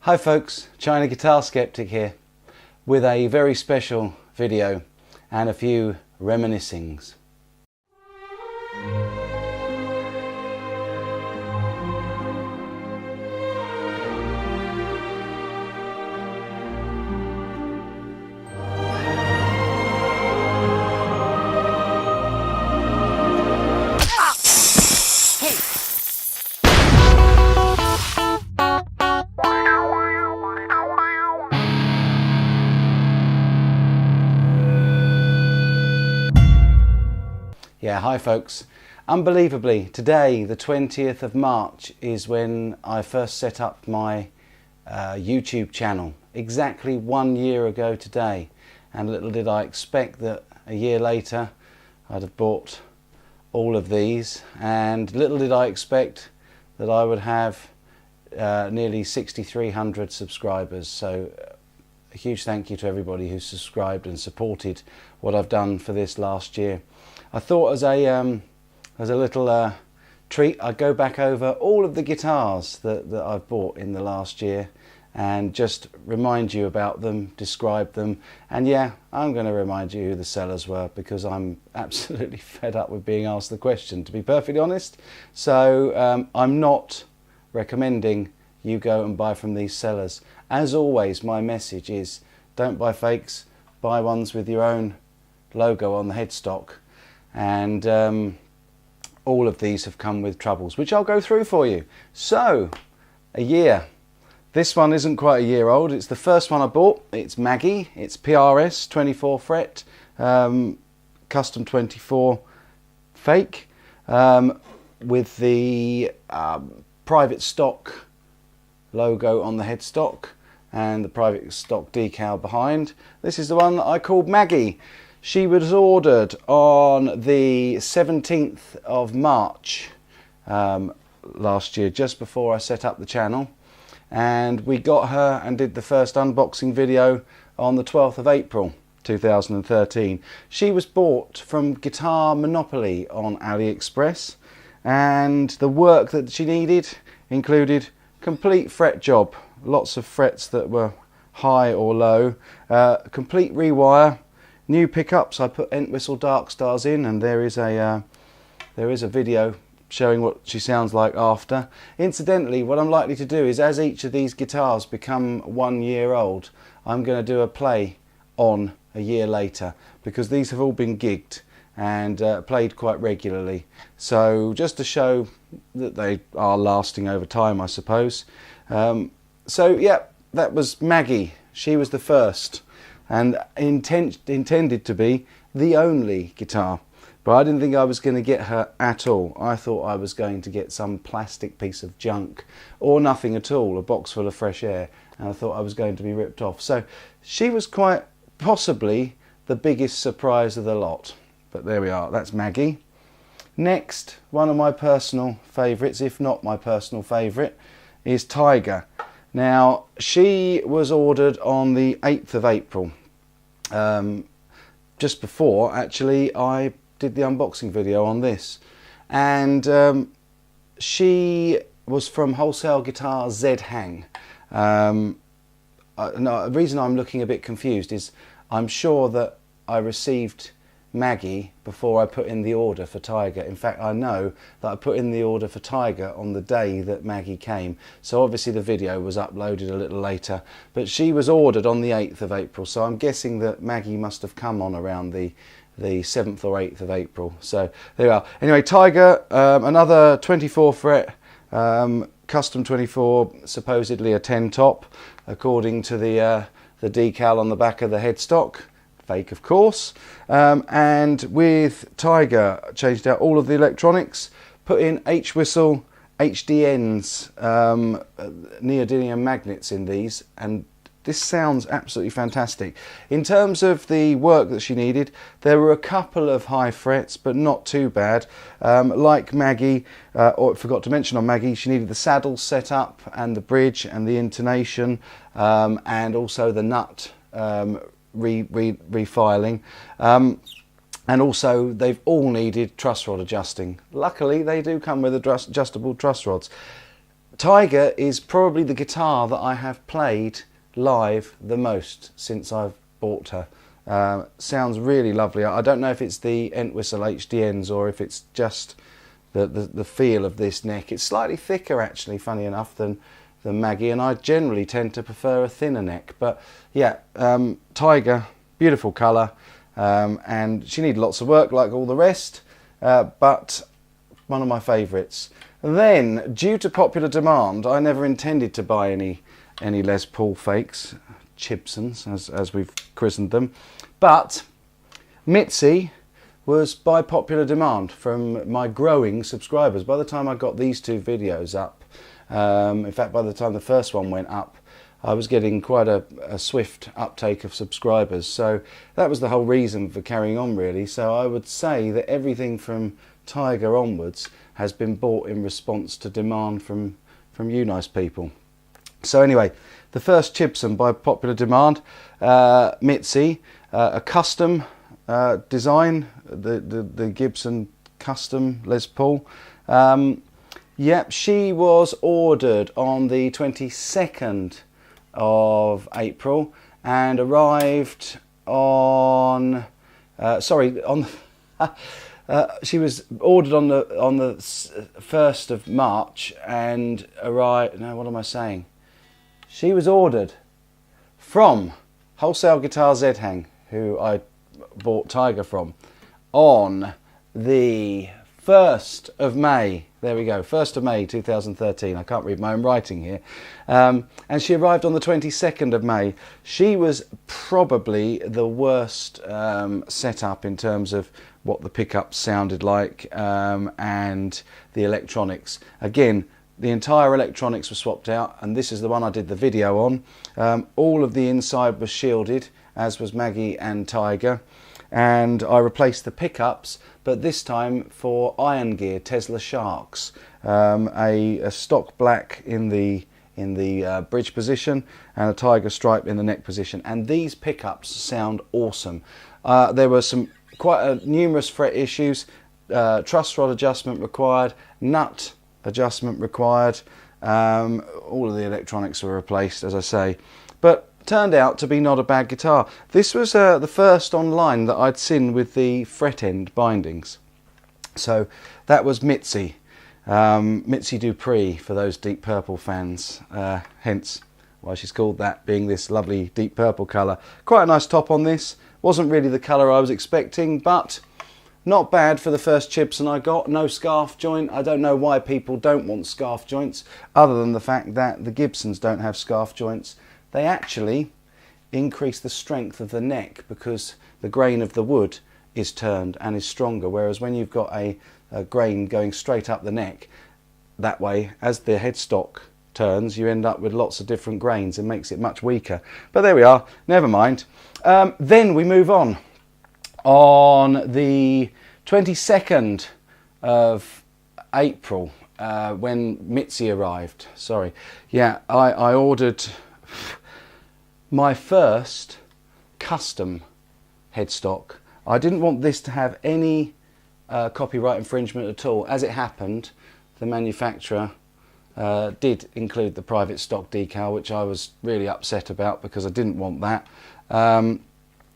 Hi folks, China Guitar Sceptic here with a very special video and a few reminiscings. Yeah, hi folks. Unbelievably, today, the 20th of March, is when I first set up my YouTube channel. Exactly 1 year ago today. And little did I expect that a year later I'd have bought all of these. And little did I expect that I would have nearly 6,300 subscribers. So a huge thank you to everybody who subscribed and supported what I've done for this last year. I thought as a little treat, I'd go back over all of the guitars that I've bought in the last year and just remind you about them, describe them, and yeah, I'm going to remind you who the sellers were because I'm absolutely fed up with being asked the question, to be perfectly honest. So I'm not recommending you go and buy from these sellers. As always, my message is don't buy fakes, buy ones with your own logo on the headstock. And all of these have come with troubles, which I'll go through for you. So, a year. This one isn't quite a year old. It's the first one I bought. It's Maggie. It's PRS 24 fret, custom 24 fake, with the private stock logo on the headstock and the private stock decal behind. This is the one that I called Maggie. She was ordered on the 17th of March last year, just before I set up the channel. And we got her and did the first unboxing video on the 12th of April 2013. She was bought from Guitar Monopoly on AliExpress, and the work that she needed included complete fret job, lots of frets that were high or low, complete rewire, new pickups. I put Entwistle Dark Stars in, and there is a video showing what she sounds like after. Incidentally, what I'm likely to do is, as each of these guitars become 1 year old, I'm going to do a play on a year later, because these have all been gigged and played quite regularly. So just to show that they are lasting over time, I suppose. So yeah, that was Maggie. She was the first and intended to be the only guitar, but I didn't think I was going to get her at all. I thought I was going to get some plastic piece of junk or nothing at all, a box full of fresh air, and I thought I was going to be ripped off. So she was quite possibly the biggest surprise of the lot, but there we are. That's Maggie. Next, one of my personal favourites, if not my personal favourite, is Tiger. Now, she was ordered on the 8th of April. Just before, actually, I did the unboxing video on this. And she was from Wholesale Guitar Z Hang. No, the reason I'm looking a bit confused is I'm sure that I received Maggie before I put in the order for Tiger. In fact, I know that I put in the order for Tiger on the day that Maggie came. So obviously the video was uploaded a little later, but she was ordered on the 8th of April. So I'm guessing that Maggie must have come on around the 7th or 8th of April. So there we are. Anyway, Tiger, another 24 fret, custom 24, supposedly a 10 top, according to the decal on the back of the headstock. Fake, of course. And with Tiger, changed out all of the electronics, put in H-whistle HDNs, neodymium magnets in these, and this sounds absolutely fantastic. In terms of the work that she needed, there were a couple of high frets, but not too bad. Like Maggie, or forgot to mention on Maggie, she needed the saddle set up and the bridge and the intonation, and also the nut refiling, and also they've all needed truss rod adjusting. Luckily they do come with adjustable truss rods. Tiger is probably the guitar that I have played live the most since I've bought her. Sounds really lovely. I don't know if it's the Entwistle HDNs or if it's just the feel of this neck. It's slightly thicker actually, funny enough, than Maggie, and I generally tend to prefer a thinner neck. But yeah, Tiger, beautiful colour, and she needed lots of work like all the rest, but one of my favourites. Then, due to popular demand, I never intended to buy any Les Paul fakes, Chibsons as we've christened them, but Mitzi was by popular demand from my growing subscribers. By the time I got these two videos up, in fact by the time the first one went up, I was getting quite a swift uptake of subscribers, so that was the whole reason for carrying on really. So I would say that everything from Tiger onwards has been bought in response to demand from you nice people. So anyway, the first Chibson by popular demand, Mitzi, a custom design, the Gibson custom Les Paul. Yep, she was ordered on the 22nd of April and arrived on she was ordered on the 1st of March and arrived. No, what am I saying? She was ordered from Wholesale Guitar Z-Hang, who I bought Tiger from, on the 1st of May. There we go, 1st of May 2013. I can't read my own writing here. And she arrived on the 22nd of May. She was probably the worst setup in terms of what the pickups sounded like and the electronics. Again, the entire electronics were swapped out, and this is the one I did the video on. All of the inside was shielded, as was Maggie and Tiger, and I replaced the pickups, but this time for Iron Gear Tesla Sharks, a stock black in the bridge position and a Tiger stripe in the neck position, and these pickups sound awesome. There were some quite numerous fret issues, truss rod adjustment required, nut adjustment required. All of the electronics were replaced, as I say, but turned out to be not a bad guitar. This was the first online that I'd seen with the fret end bindings. So that was Mitzi, Mitzi Dupree for those Deep Purple fans, hence why she's called that, being this lovely deep purple colour. Quite a nice top on this. Wasn't really the colour I was expecting, but not bad for the first Chibson I got. No scarf joint. I don't know why people don't want scarf joints, other than the fact that the Gibsons don't have scarf joints. They actually increase the strength of the neck because the grain of the wood is turned and is stronger, whereas when you've got a grain going straight up the neck, that way, as the headstock turns, you end up with lots of different grains and makes it much weaker. But there we are, never mind. Then we move on. On the 22nd of April, when Mitzi arrived, I ordered my first custom headstock. I didn't want this to have any copyright infringement at all. As it happened, the manufacturer did include the private stock decal, which I was really upset about because I didn't want that.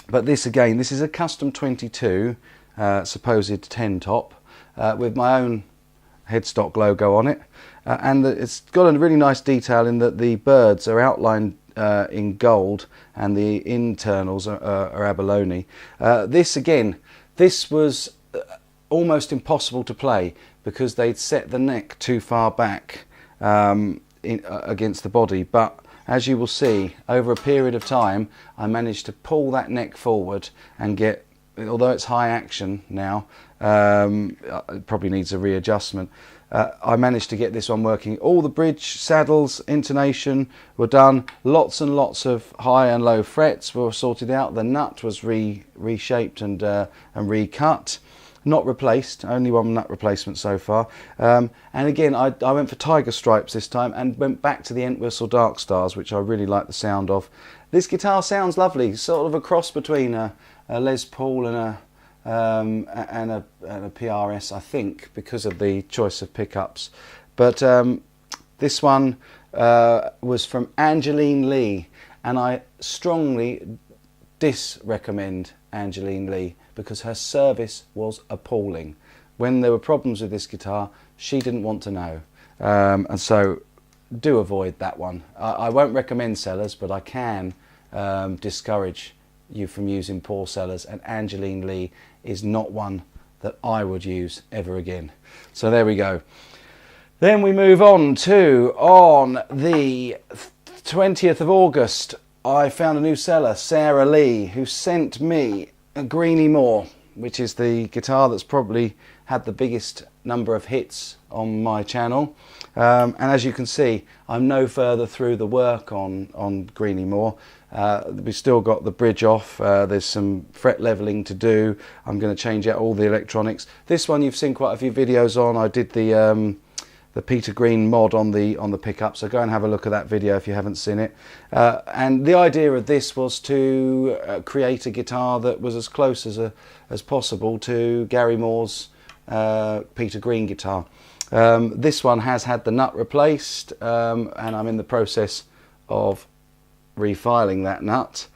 But this again, this is a custom 22 supposed 10 top with my own headstock logo on it, and it's got a really nice detail in that the birds are outlined in gold and the internals are abalone. This was almost impossible to play because they'd set the neck too far back against the body, but as you will see, over a period of time, I managed to pull that neck forward and get, although it's high action now, it probably needs a readjustment. I managed to get this one working. All the bridge, saddles, intonation were done. Lots and lots of high and low frets were sorted out. The nut was reshaped and recut. Not replaced, only one nut replacement so far. And again, I went for Tiger stripes this time and went back to the Entwistle Dark Stars, which I really like the sound of. This guitar sounds lovely, sort of a cross between a Les Paul and a PRS, I think, because of the choice of pickups. But This one was from Angeline Lee, and I strongly disrecommend Angeline Lee because her service was appalling. When there were problems with this guitar, she didn't want to know, and so do avoid that one. I won't recommend sellers, but I can discourage you from using poor sellers, and Angeline Lee is not one that I would use ever again. So there we go. Then we move on the 20th of August, I found a new seller, Sarah Lee, who sent me a Greenie Moore, which is the guitar that's probably had the biggest number of hits on my channel. And as you can see, I'm no further through the work on Greenie Moore. We've still got the bridge off. There's some fret leveling to do. I'm going to change out all the electronics. This one you've seen quite a few videos on. I did the Peter Green mod on the pickup, so go and have a look at that video if you haven't seen it. And the idea of this was to create a guitar that was as close as possible to Gary Moore's Peter Green guitar. This one has had the nut replaced, and I'm in the process of refiling that nut.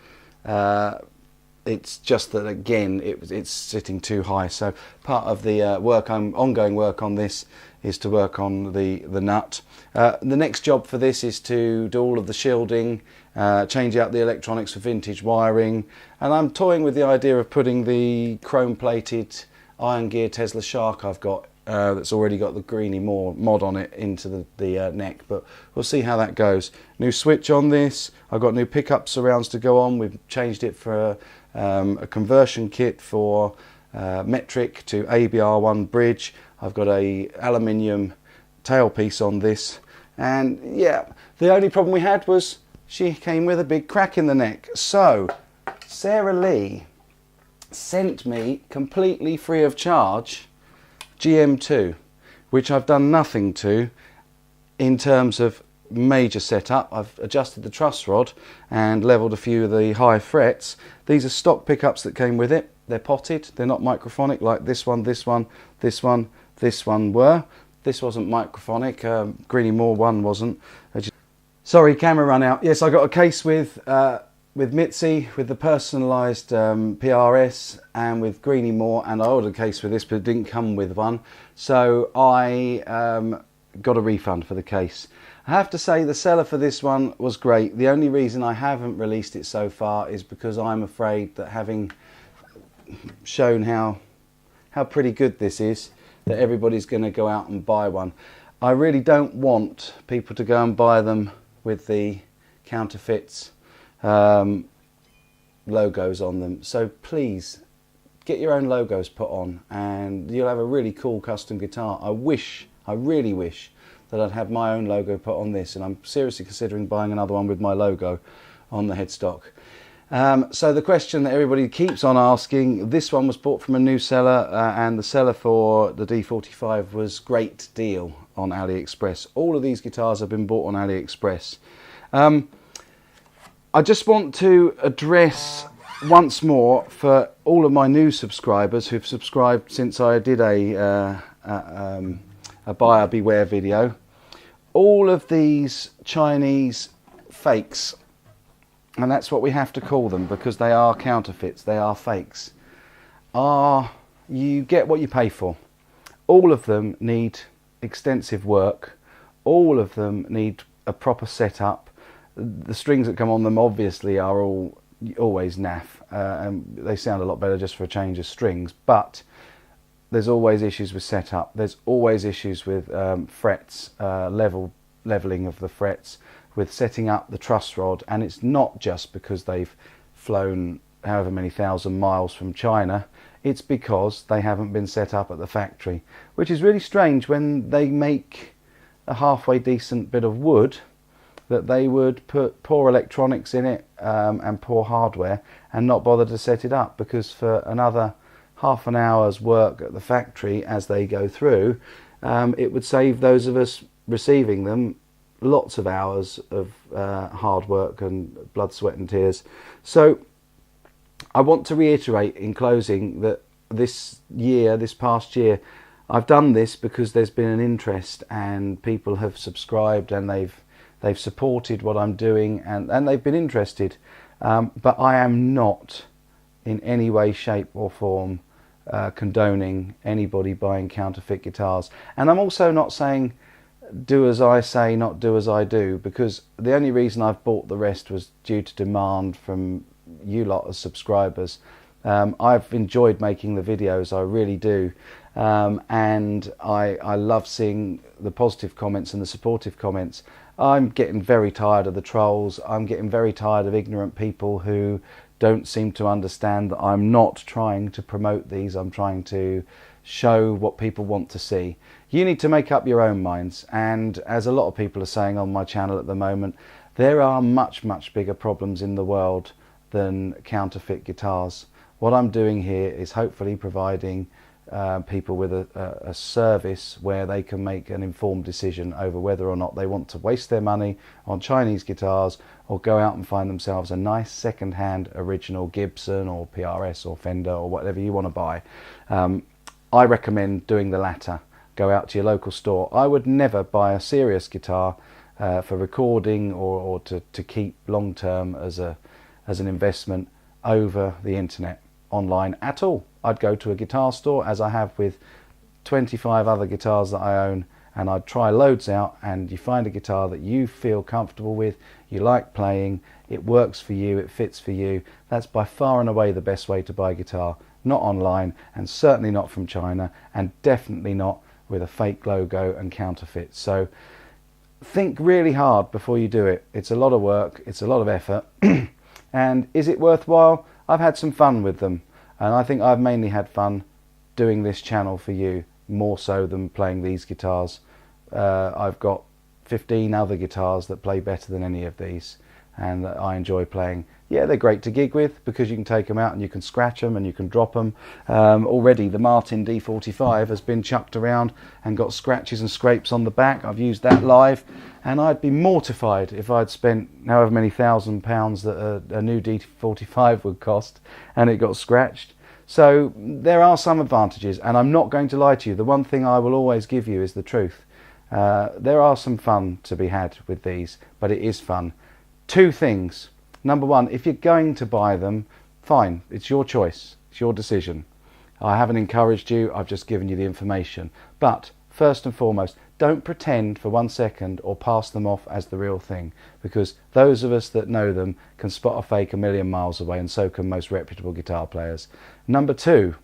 It's just that again it's sitting too high, so part of the ongoing work on this is to work on the nut. The next job for this is to do all of the shielding, change out the electronics for vintage wiring, and I'm toying with the idea of putting the chrome plated iron gear Tesla Shark I've got that's already got the Greenie Moore mod on it into the neck, but we'll see how that goes. New switch on this. I've got new pickup surrounds to go on. We've changed it for a conversion kit for metric to ABR1 bridge. I've got a aluminium tailpiece on this, and yeah, the only problem we had was she came with a big crack in the neck. So Sarah Lee sent me completely free of charge GM2, which I've done nothing to in terms of major setup. I've adjusted the truss rod and leveled a few of the high frets. These are stock pickups that came with it. They're potted, they're not microphonic like this one, this one, this one, this one were. This wasn't microphonic, Greenie Moore one wasn't. Sorry, camera run out. Yes, I got a case with Mitzi, with the personalised PRS, and with Greenie Moore, and I ordered a case for this but it didn't come with one, so I got a refund for the case. I have to say the seller for this one was great. The only reason I haven't released it so far is because I'm afraid that, having shown how pretty good this is, that everybody's going to go out and buy one. I really don't want people to go and buy them with the counterfeits logos on them, so please get your own logos put on and you'll have a really cool custom guitar. I really wish that I'd have my own logo put on this, and I'm seriously considering buying another one with my logo on the headstock. So the question that everybody keeps on asking, this one was bought from a new seller, and the seller for the D45 was great deal on AliExpress. All of these guitars have been bought on AliExpress. I just want to address once more for all of my new subscribers who've subscribed since I did a buyer beware video. All of these Chinese fakes, and that's what we have to call them because they are counterfeits, they are fakes, you get what you pay for. All of them need extensive work, all of them need a proper setup. The strings that come on them obviously are always naff, and they sound a lot better just for a change of strings, but there's always issues with setup, there's always issues with frets, leveling of the frets, with setting up the truss rod, and it's not just because they've flown however many thousand miles from China, it's because they haven't been set up at the factory, which is really strange when they make a halfway decent bit of wood, that they would put poor electronics in it and poor hardware and not bother to set it up, because for another half an hour's work at the factory as they go through, it would save those of us receiving them lots of hours of hard work and blood, sweat and tears. So I want to reiterate in closing that this past year, I've done this because there's been an interest and people have subscribed and they've supported what I'm doing and they've been interested. But I am not in any way, shape or form condoning anybody buying counterfeit guitars. And I'm also not saying do as I say, not do as I do, because the only reason I've bought the rest was due to demand from you lot as subscribers. I've enjoyed making the videos, I really do, and I love seeing the positive comments and the supportive comments. I'm getting very tired of the trolls. I'm getting very tired of ignorant people who don't seem to understand that I'm not trying to promote these. I'm trying to show what people want to see. You need to make up your own minds, and as a lot of people are saying on my channel at the moment, there are much bigger problems in the world than counterfeit guitars. What I'm doing here is hopefully providing people with a service where they can make an informed decision over whether or not they want to waste their money on Chinese guitars or go out and find themselves a nice second-hand original Gibson or PRS or Fender or whatever you want to buy. I recommend doing the latter. Go out to your local store. I would never buy a serious guitar for recording or to keep long-term as an investment over the internet, online at all. I'd go to a guitar store, as I have with 25 other guitars that I own, and I'd try loads out, and you find a guitar that you feel comfortable with, you like playing, it works for you, it fits for you. That's by far and away the best way to buy a guitar. Not online, and certainly not from China, and definitely not with a fake logo and counterfeit. So think really hard before you do it. It's a lot of work, it's a lot of effort. And is it worthwhile? I've had some fun with them, and I think I've mainly had fun doing this channel for you, more so than playing these guitars. I've got 15 other guitars that play better than any of these, and that I enjoy playing. Yeah, they're great to gig with because you can take them out and you can scratch them and you can drop them. Already the Martin D45 has been chucked around and got scratches and scrapes on the back. I've used that live, and I'd be mortified if I'd spent however many £1,000 that a new D45 would cost and it got scratched. So there are some advantages, and I'm not going to lie to you. The one thing I will always give you is the truth. There are some fun to be had with these, but it is fun. Two things. Number one, if you're going to buy them, fine, it's your choice, it's your decision. I haven't encouraged you, I've just given you the information. But first and foremost, don't pretend for 1 second or pass them off as the real thing, because those of us that know them can spot a fake a million miles away, and so can most reputable guitar players. Number two,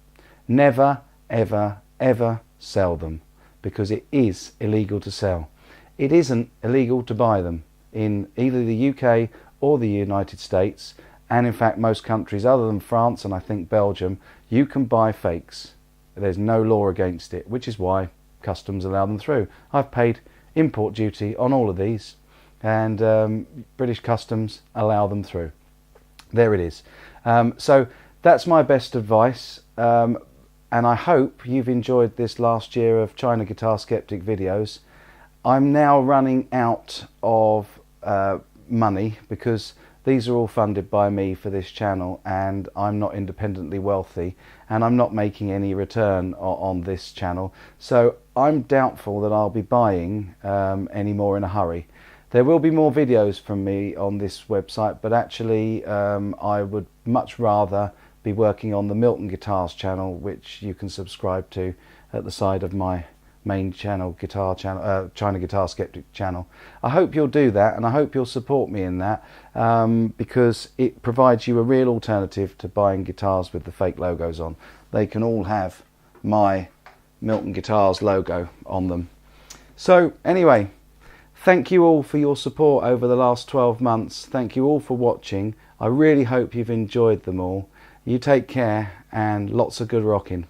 never, ever, ever sell them, because it is illegal to sell. It isn't illegal to buy them in either the UK or the United States, and in fact most countries other than France and I think Belgium, you can buy fakes. There's no law against it, which is why customs allow them through. I've paid import duty on all of these, and British customs allow them through. There it is. So that's my best advice, and I hope you've enjoyed this last year of China Guitar Sceptic videos. I'm now running out of money because these are all funded by me for this channel, and I'm not independently wealthy, and I'm not making any return on this channel, so I'm doubtful that I'll be buying any more in a hurry. There will be more videos from me on this website, but actually I would much rather be working on the Milton Guitars channel, which you can subscribe to at the side of my main channel, China Guitar Sceptic channel. I hope you'll do that, and I hope you'll support me in that, because it provides you a real alternative to buying guitars with the fake logos on. They can all have my Milton Guitars logo on them. So anyway, thank you all for your support over the last 12 months. Thank you all for watching. I really hope you've enjoyed them all. You take care, and lots of good rocking.